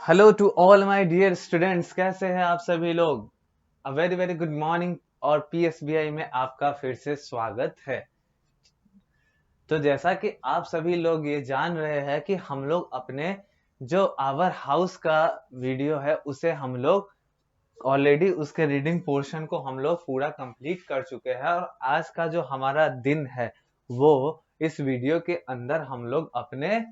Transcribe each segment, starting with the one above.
Hello to all my dear students, कैसे हैं आप सभी लोग। A very very good morning. और पीएसबीआई में आपका फिर से स्वागत है। तो जैसा कि आप सभी लोग ये जान रहे हैं कि हम लोग अपने जो आवर हाउस का वीडियो है उसे हम लोग ऑलरेडी उसके रीडिंग पोर्शन को हम लोग पूरा कंप्लीट कर चुके हैं। और आज का जो हमारा दिन है वो इस वीडियो के अंदर हम लोग अपने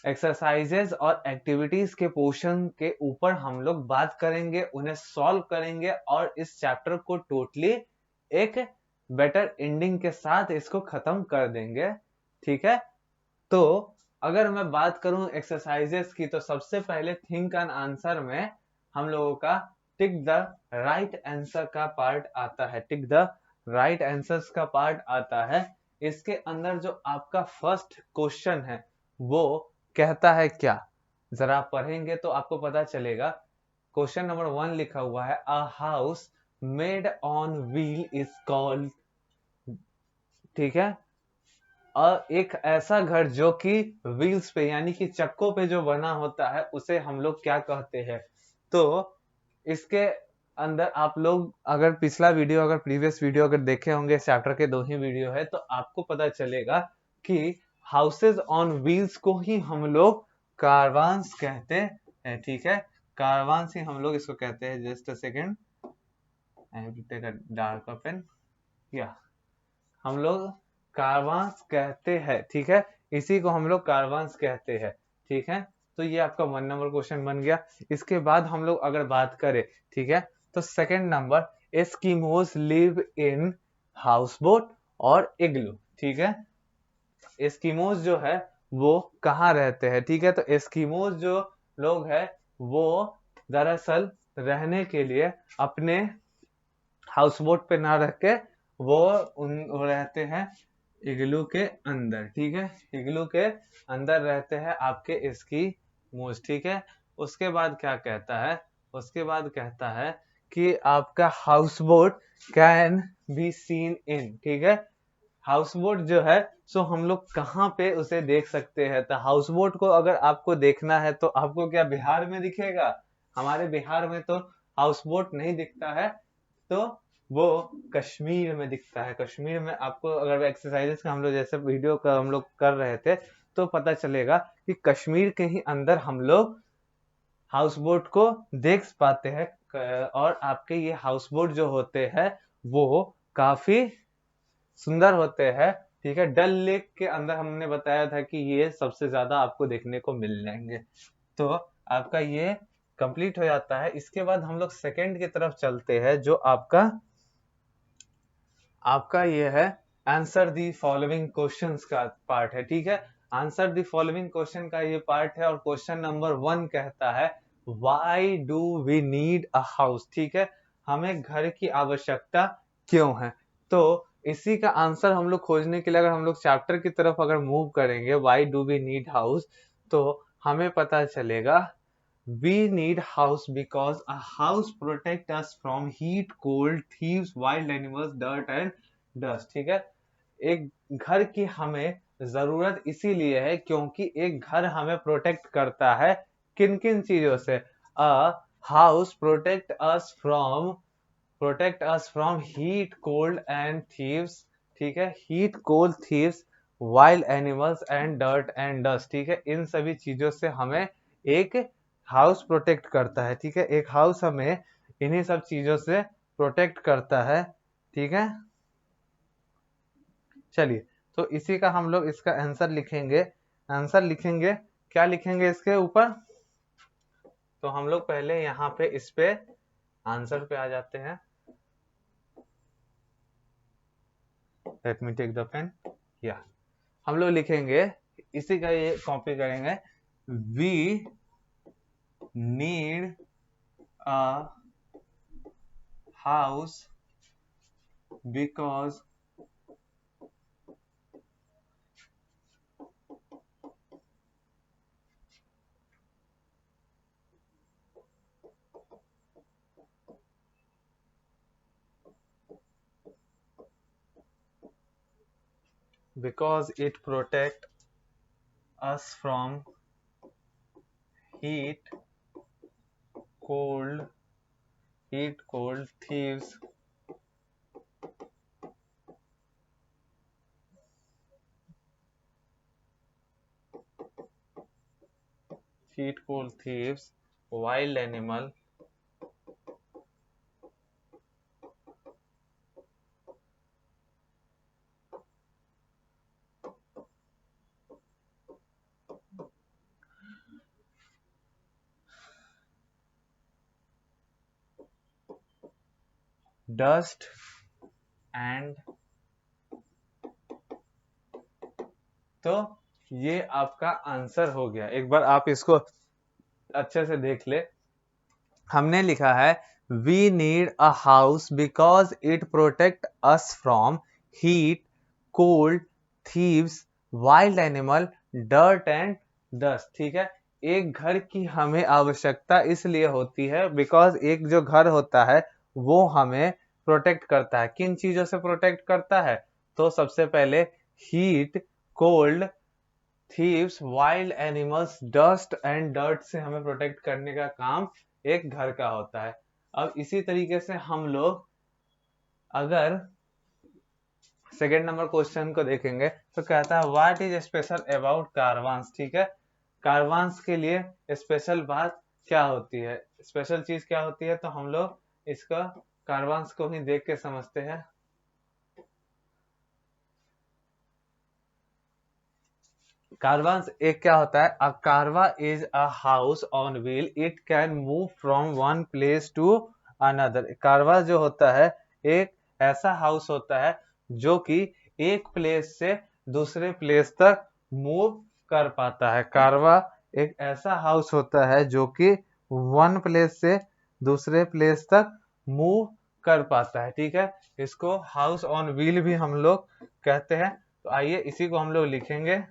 एक्सरसाइजेज और एक्टिविटीज के पोर्शन के ऊपर हम लोग बात करेंगे, उन्हें सॉल्व करेंगे और इस चैप्टर को टोटली एक बेटर एंडिंग के साथ इसको खत्म कर देंगे। ठीक है, तो अगर मैं बात करूं एक्सरसाइजेस की तो सबसे पहले थिंक एंड आंसर में हम लोगों का टिक द राइट आंसर का पार्ट आता है। टिक द राइट आंसर्स का पार्ट आता है। इसके अंदर जो आपका फर्स्ट क्वेश्चन है वो कहता है क्या, जरा आप पढ़ेंगे तो आपको पता चलेगा। क्वेश्चन नंबर 1 लिखा हुआ है, a house made on wheel is called. ठीक है, एक ऐसा घर जो कि व्हील्स पे यानी कि चक्कों पे जो बना होता है उसे हम लोग क्या कहते हैं। तो इसके अंदर आप लोग अगर पिछला वीडियो, अगर प्रीवियस वीडियो अगर देखे होंगे, चैप्टर के 2 ही वीडियो है, तो आपको पता चलेगा कि हाउसेज ऑन व्हील्स को ही हम लोग कारवांस कहते हैं। ठीक है, कारवांस ही हम लोग इसको कहते हैं। Just a second, I have to take a dark pen. या हम लोग कारवांस कहते हैं। ठीक है, इसी को हम लोग कारवांस कहते हैं। ठीक है, तो ये आपका 1 नंबर क्वेश्चन बन गया। इसके बाद हम लोग अगर बात करें, ठीक है, तो second number, Eskimos live in house boat और इग्लू। ठीक है, एस्किमोज जो है वो कहाँ रहते हैं। ठीक है, तो एस्किमोज जो लोग हैं वो दरअसल रहने के लिए अपने हाउस बोट पे ना रह के वो रहते हैं इग्लू के अंदर। ठीक है, इग्लू के अंदर रहते हैं आपके इसकी मूज। ठीक है, उसके बाद क्या कहता है, उसके बाद कहता है कि आपका house boat can be seen in. ठीक है, हाउस बोट जो है सो हम लोग कहाँ पे उसे देख सकते हैं। तो हाउस बोट को अगर आपको देखना है तो आपको क्या बिहार में दिखेगा? हमारे बिहार में तो हाउस बोट नहीं दिखता है, तो वो कश्मीर में दिखता है। कश्मीर में आपको अगर एक्सरसाइजेस का हम लोग जैसे वीडियो का हम लोग कर रहे थे तो पता चलेगा कि कश्मीर के ही अंदर हम लोग हाउस बोट को देख पाते हैं। और आपके ये हाउस बोट जो होते हैं वो काफी सुंदर होते हैं। ठीक है, डल लेक के अंदर हमने बताया था कि ये सबसे ज्यादा आपको देखने को मिल जाएंगे। तो आपका ये कंप्लीट हो जाता है। इसके बाद हम लोग सेकंड की तरफ चलते हैं, जो आपका आपका ये है आंसर दी फॉलोइंग क्वेश्चंस का पार्ट है। ठीक है, आंसर दी फॉलोइंग क्वेश्चन का ये पार्ट है और क्वेश्चन नंबर 1 कहता है, why do we need a house. ठीक है, हमें घर की आवश्यकता क्यों है। तो इसी का आंसर हम लोग खोजने के लिए अगर हम लोग चैप्टर की तरफ अगर मूव करेंगे, why do we need house, तो हमें पता चलेगा we need house because a house protect us from heat, cold, thieves, wild animals, dirt and dust। ठीक है, एक घर की हमें जरूरत इसीलिए है क्योंकि एक घर हमें प्रोटेक्ट करता है किन किन चीजों से। A house protect us from heat, cold and thieves. ठीक है, heat, cold, thieves, wild animals and dirt and dust. ठीक है, इन सभी चीजों से हमें एक हाउस प्रोटेक्ट करता है। ठीक है, एक हाउस हमें इन्हीं सब चीजों से प्रोटेक्ट करता है। ठीक है, चलिए, तो इसी का हम लोग इसका आंसर लिखेंगे। आंसर लिखेंगे, क्या लिखेंगे इसके ऊपर? तो हम लोग पहले यहाँ पे इस पे आंसर पे आ जाते हैं। Let me take the pen. या हम लोग लिखेंगे, इसी का ये कॉपी करेंगे, we need a house because it protect us from heat, cold heat cold thieves wild animal dust and तो ये आपका आंसर हो गया। एक बार आप इसको अच्छे से देख ले। हमने लिखा है we need a house because it protect us from heat cold thieves wild animal dirt and dust. ठीक है, एक घर की हमें आवश्यकता इसलिए होती है बिकॉज एक जो घर होता है वो हमें प्रोटेक्ट करता है। किन चीजों से प्रोटेक्ट करता है? तो सबसे पहले heat cold thieves wild animals dust and dirt से हमें प्रोटेक्ट करने का काम एक घर का होता है। अब इसी तरीके से हम लोग अगर सेकेंड नंबर क्वेश्चन को देखेंगे तो कहता है व्हाट इज स्पेशल अबाउट कारवांस। ठीक है, कारवांस के लिए स्पेशल बात क्या होती है, स्पेशल चीज क्या होती है, तो हम लोग इसका कारवांस को ही देख के समझते हैं। कारवांस एक क्या होता है? A caravan is a house on wheel, it can move from one place to another. Caravan जो होता है एक ऐसा हाउस होता है जो कि एक प्लेस से दूसरे प्लेस तक मूव कर पाता है। कारवा एक ऐसा हाउस होता है जो कि वन प्लेस से दूसरे प्लेस तक मूव कर पाता है। ठीक है, इसको हाउस ऑन व्हील भी हम लोग कहते हैं। तो आइए इसी को हम लोग लिखेंगे।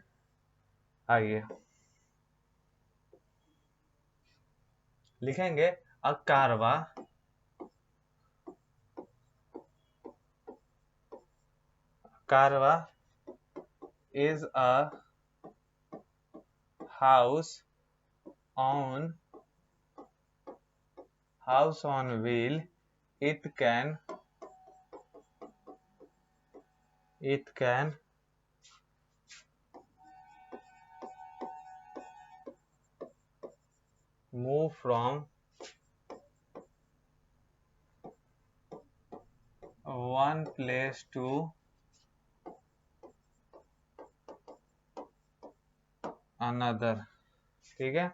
आइए लिखेंगे a caravan caravan is a house on wheel, it can move from one place to another. ठीक है,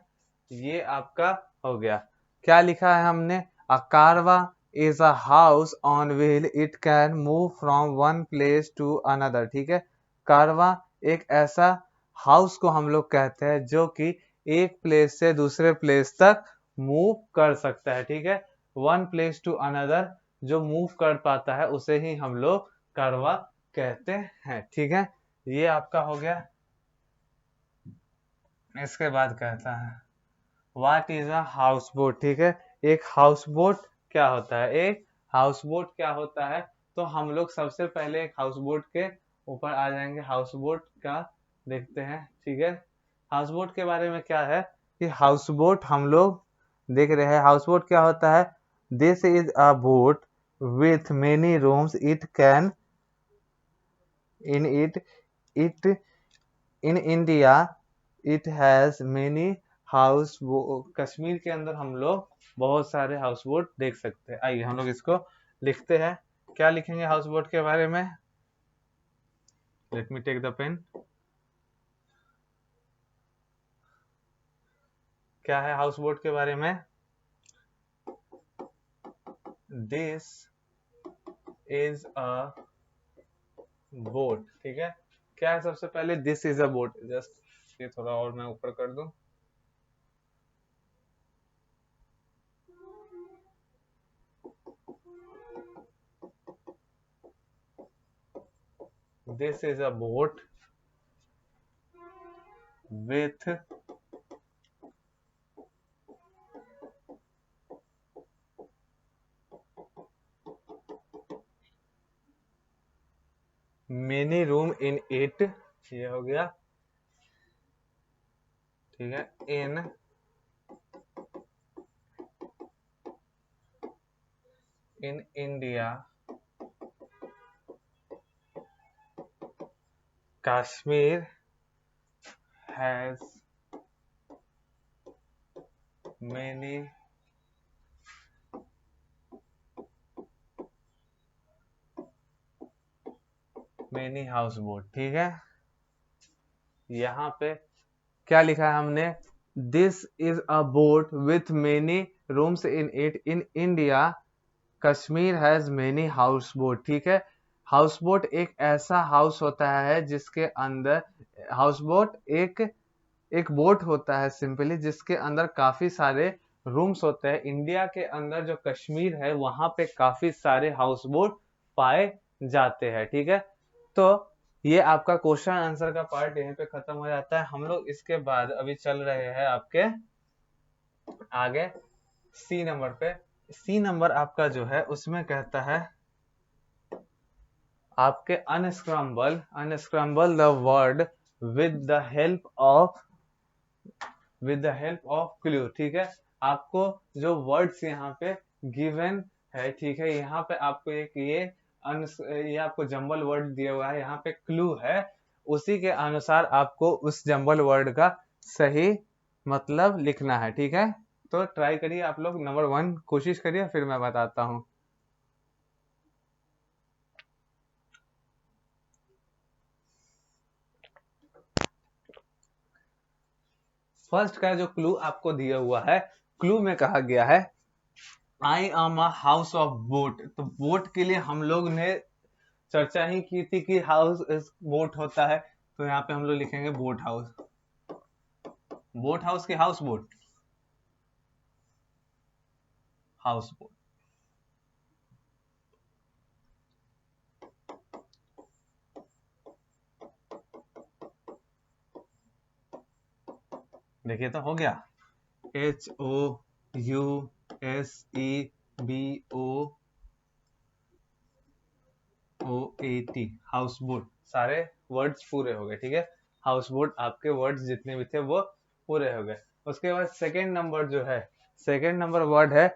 ये आपका हो गया। क्या लिखा है हमने? A caravan is a house on wheel, it can move from one place to another. ठीक है, कारवा एक ऐसा हाउस को हम लोग कहते हैं जो कि एक प्लेस से दूसरे प्लेस तक मूव कर सकता है। ठीक है, वन प्लेस टू अनदर जो मूव कर पाता है उसे ही हम लोग कारवा कहते हैं। ठीक है, ये आपका हो गया। इसके बाद कहता है what is a house boat. ठीक है, एक हाउस बोट क्या होता है? एक हाउस बोट क्या होता है? तो हम लोग सबसे पहले एक हाउस बोट के ऊपर आ जाएंगे, हाउस बोट का देखते हैं। ठीक है, हाउस बोट के बारे में क्या है कि हाउस बोट हम लोग देख रहे हैं। हाउस बोट क्या होता है? This is a boat with many rooms, it can in it in India it has many house. Kashmir के अंदर हम लोग बहुत सारे हाउस बोट देख सकते हैं। आइए हम लोग इसको लिखते हैं। क्या लिखेंगे हाउस बोट के बारे में? Let me take the pen. क्या है हाउस बोट के बारे में? This is a boat. ठीक है, क्या है सबसे पहले? This is a boat. Just ये थोड़ा और मैं ऊपर कर दूं। This is a boat with many room in it. ये हो गया। ठीक है, in in India Kashmir has many house boat. ठीक है, यहाँ पे क्या लिखा है हमने, this is a boat with many rooms in it in India Kashmir has many house boat. ठीक है, हाउस बोट एक ऐसा हाउस होता है जिसके अंदर, हाउस बोट एक एक बोट होता है सिंपली, जिसके अंदर काफी सारे रूम्स होते हैं। इंडिया के अंदर जो कश्मीर है वहां पे काफी सारे हाउस बोट पाए जाते हैं। ठीक है, तो ये आपका क्वेश्चन आंसर का पार्ट यहीं पे खत्म हो जाता है। हम लोग इसके बाद अभी चल रहे हैं आपके आगे सी नंबर पे। सी नंबर आपका जो है उसमें कहता है आपके unscramble the word with the help of clue. ठीक है, आपको जो वर्ड्स यहाँ पे गिवन है, ठीक है, यहाँ पे आपको एक ये आपको जंबल वर्ड दिया हुआ है, यहाँ पे क्लू है, उसी के अनुसार आपको उस जंबल वर्ड का सही मतलब लिखना है। ठीक है, तो ट्राई करिए आप लोग, नंबर 1 कोशिश करिए, फिर मैं बताता हूँ। फर्स्ट का जो क्लू आपको दिया हुआ है, क्लू में कहा गया है I am a house of boat. तो बोट के लिए हम लोग ने चर्चा ही की थी कि हाउस बोट होता है, तो यहाँ पे हम लोग लिखेंगे बोट हाउस। बोट हाउस के हाउस बोट, हाउस बोट। देखिए तो हो गया, HOUSEBOAT, हाउस बोट, सारे वर्ड्स पूरे हो गए। ठीक है, हाउस बोट आपके वर्ड्स जितने भी थे वो पूरे हो गए। उसके बाद सेकेंड नंबर जो है, सेकेंड नंबर वर्ड है,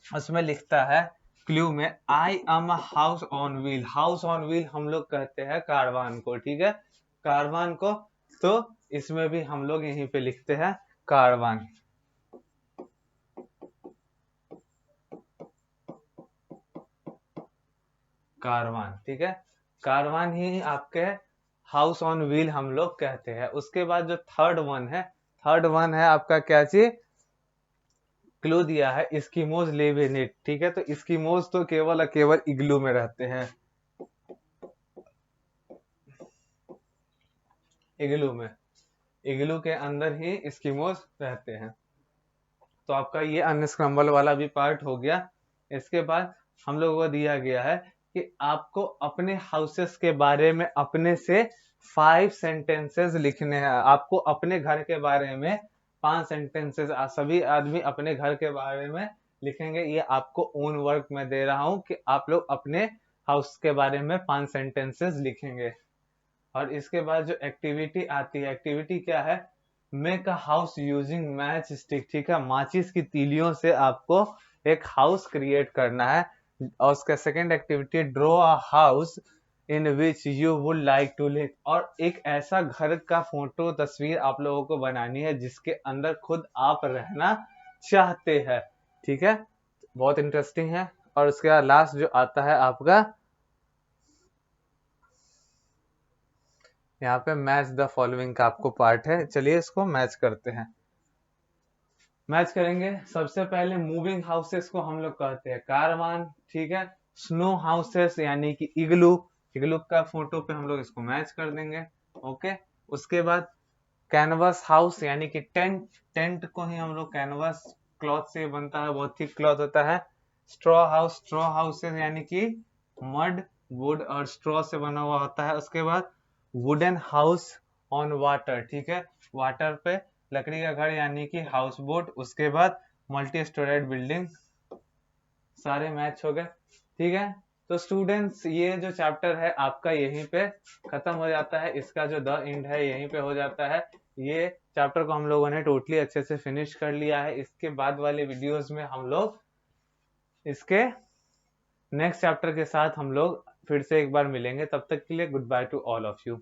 उसमें लिखता है क्लू में I am house on wheel. House on wheel हम लोग कहते हैं कारवान को। ठीक है, कारवान को, तो इसमें भी हम लोग यहीं पे लिखते हैं कारवान। कारवान, ठीक है, कारवान ही आपके हाउस ऑन व्हील हम लोग कहते हैं। उसके बाद जो थर्ड वन है आपका क्या चीज, क्लू दिया है इस्किमोज लिव इन इट। ठीक है, तो इस्किमोज तो केवल इग्लू में रहते हैं, इग्लू के अंदर ही इस्किमोज रहते हैं। तो आपका ये अनस्क्रम्बल वाला भी पार्ट हो गया। इसके बाद हम लोगों को दिया गया है कि आपको अपने हाउसेस के बारे में अपने से 5 सेंटेंसेस लिखने हैं। आपको अपने घर के बारे में 5 सेंटेंसेस, सभी आदमी अपने घर के बारे में लिखेंगे। ये आपको ओन वर्क में दे रहा हूं कि आप लोग अपने हाउस के बारे में 5 सेंटेंसेस लिखेंगे। और इसके बाद जो एक्टिविटी आती है, एक्टिविटी क्या है, make a house using match stick. ठीक है, माचिस की तीलियों से आपको एक हाउस क्रिएट करना है। और उसका second activity, draw a house in which you would like to live. और एक ऐसा घर का फोटो तस्वीर आप लोगों को बनानी है जिसके अंदर खुद आप रहना चाहते हैं। ठीक है, बहुत इंटरेस्टिंग है। और उसके बाद लास्ट जो आता है आपका, यहाँ पे मैच द फॉलोइंग का आपको पार्ट है। चलिए इसको मैच करते हैं। मैच करेंगे, सबसे पहले मूविंग हाउसेस को हम लोग कहते हैं कारवान। ठीक है, स्नो हाउसेस यानी कि इग्लू, इग्लू का फोटो पे हम लोग इसको मैच कर देंगे। ओके, उसके बाद कैनवस हाउस यानी कि टेंट, टेंट को ही हम लोग कैनवस क्लॉथ से बनता है, बहुत थिक क्लॉथ होता है। स्ट्रॉ हाउस, स्ट्रॉ हाउसेस यानी कि मड, वुड और स्ट्रॉ से बना हुआ होता है। उसके बाद वुडन हाउस ऑन वाटर। ठीक है, वाटर पे लकड़ी का घर यानी कि हाउस बोट। उसके बाद मल्टी स्टोरेड बिल्डिंग, सारे मैच हो गए। ठीक है, तो स्टूडेंट्स ये जो चैप्टर है आपका यहीं पे खत्म हो जाता है, इसका जो द एंड है यहीं पे हो जाता है। ये चैप्टर को हम लोगों ने टोटली अच्छे से फिनिश कर लिया है। इसके बाद वाले वीडियोस में हम लोग इसके नेक्स्ट चैप्टर के साथ हम लोग फिर से एक बार मिलेंगे। तब तक के लिए good by two all of you.